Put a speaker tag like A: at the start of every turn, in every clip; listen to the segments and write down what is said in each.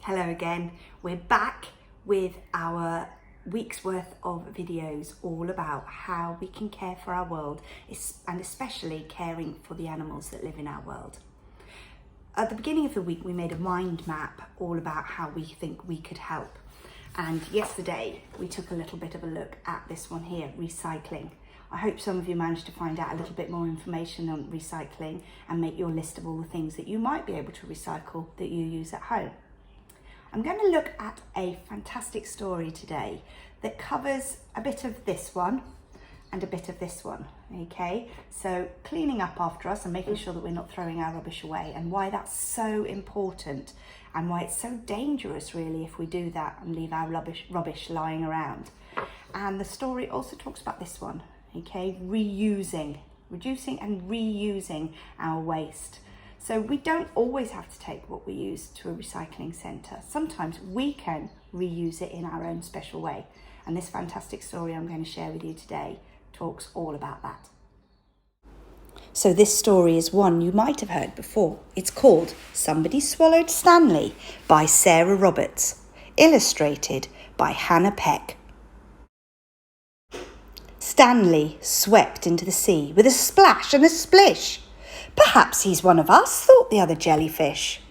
A: Hello again. We're back with our week's worth of videos all about how we can care for our world and especially caring for the animals that live in our world. At the beginning of the week we made a mind map all about how we think we could help, and yesterday we took a little bit of a look at this one here, recycling. I hope some of you managed to find out a little bit more information on recycling and make your list of all the things that you might be able to recycle that you use at home. I'm going to look at a fantastic story today that covers a bit of this one and a bit of this one, okay? So cleaning up after us and making sure that we're not throwing our rubbish away, and why that's so important and why it's so dangerous really if we do that and leave our rubbish lying around. And the story also talks about this one, okay? Reducing and reusing our waste. So we don't always have to take what we use to a recycling centre. Sometimes we can reuse it in our own special way. And this fantastic story I'm going to share with you today talks all about that. So this story is one you might have heard before. It's called Somebody Swallowed Stanley by Sarah Roberts, illustrated by Hannah Peck. Stanley swept into the sea with a splash and a splish. Perhaps he's one of us, thought the other jellyfish.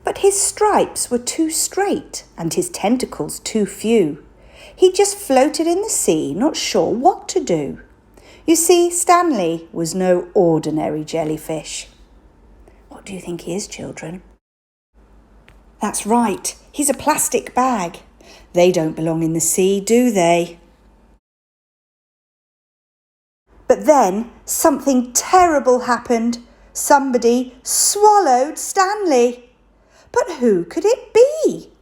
A: But his stripes were too straight and his tentacles too few. He just floated in the sea, not sure what to do. You see, Stanley was no ordinary jellyfish. What do you think he is, children? That's right, he's a plastic bag. They don't belong in the sea, do they? But then something terrible happened. Somebody swallowed Stanley. But who could it be?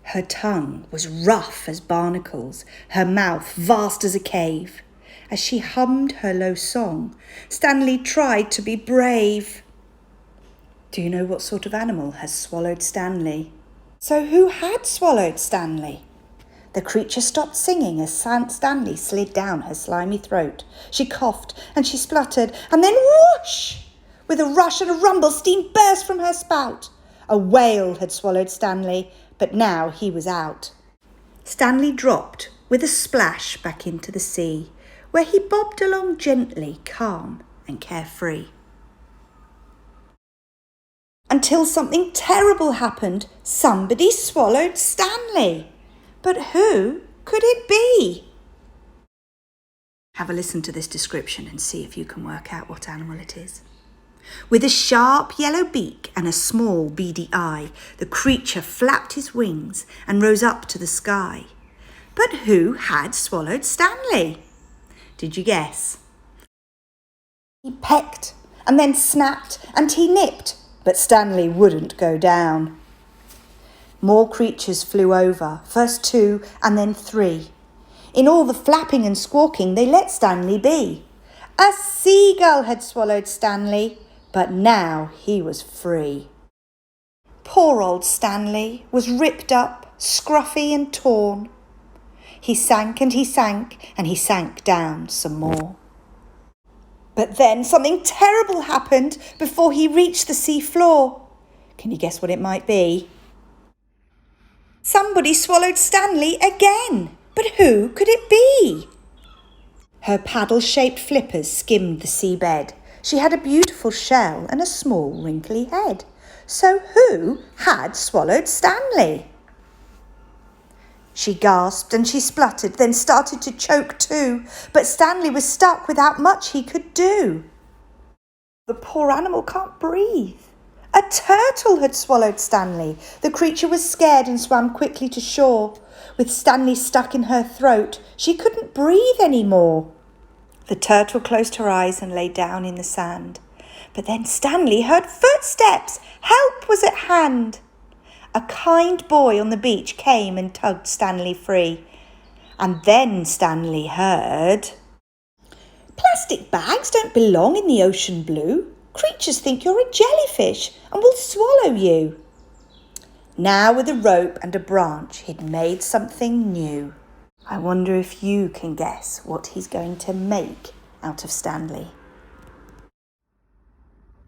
A: Her tongue was rough as barnacles, her mouth vast as a cave. As she hummed her low song, Stanley tried to be brave. Do you know what sort of animal has swallowed Stanley? So who had swallowed Stanley? The creature stopped singing as Stanley slid down her slimy throat. She coughed and she spluttered, and then whoosh! With a rush and a rumble, steam burst from her spout. A whale had swallowed Stanley, but now he was out. Stanley dropped with a splash back into the sea, where he bobbed along gently, calm and carefree. Until something terrible happened. Somebody swallowed Stanley. But who could it be? Have a listen to this description and see if you can work out what animal it is. With a sharp yellow beak and a small beady eye, the creature flapped his wings and rose up to the sky. But who had swallowed Stanley? Did you guess? He pecked and then snapped and he nipped, but Stanley wouldn't go down. More creatures flew over, first 2 and then 3. In all the flapping and squawking, they let Stanley be. A seagull had swallowed Stanley, but now he was free. Poor old Stanley was ripped up, scruffy and torn. He sank and he sank and he sank down some more. But then something terrible happened before he reached the sea floor. Can you guess what it might be? Somebody swallowed Stanley again, but who could it be? Her paddle-shaped flippers skimmed the seabed. She had a beautiful shell and a small wrinkly head. So who had swallowed Stanley? She gasped and she spluttered, then started to choke too, but Stanley was stuck without much he could do. The poor animal can't breathe. A turtle had swallowed Stanley. The creature was scared and swam quickly to shore. With Stanley stuck in her throat, she couldn't breathe any more. The turtle closed her eyes and lay down in the sand. But then Stanley heard footsteps. Help was at hand. A kind boy on the beach came and tugged Stanley free. And then Stanley heard, "Plastic bags don't belong in the ocean blue. Creatures think you're a jellyfish and will swallow you." Now with a rope and a branch, he'd made something new. I wonder if you can guess what he's going to make out of Stanley.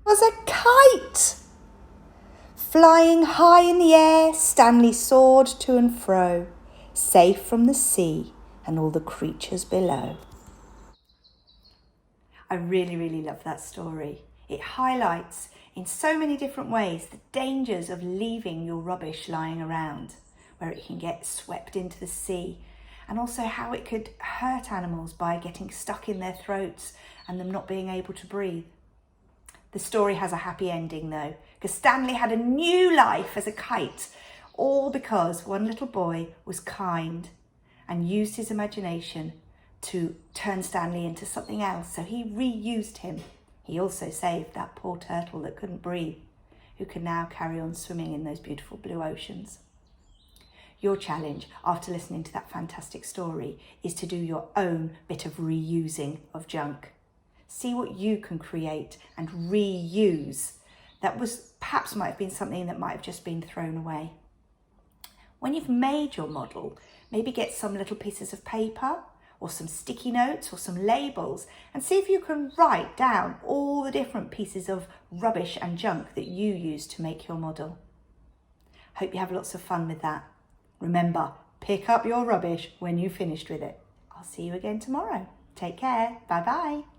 A: It was a kite. Flying high in the air, Stanley soared to and fro, safe from the sea and all the creatures below. I really love that story. It highlights in so many different ways the dangers of leaving your rubbish lying around, where it can get swept into the sea, and also how it could hurt animals by getting stuck in their throats and them not being able to breathe. The story has a happy ending though, because Stanley had a new life as a kite, all because one little boy was kind and used his imagination to turn Stanley into something else. So he reused him. He also saved that poor turtle that couldn't breathe, who can now carry on swimming in those beautiful blue oceans. Your challenge after listening to that fantastic story is to do your own bit of reusing of junk. See what you can create and reuse that was perhaps might have been something that might have just been thrown away. When you've made your model, maybe get some little pieces of paper or some sticky notes or some labels and see if you can write down all the different pieces of rubbish and junk that you use to make your model. Hope you have lots of fun with that. Remember, pick up your rubbish when you've finished with it. I'll see you again tomorrow. Take care. Bye bye.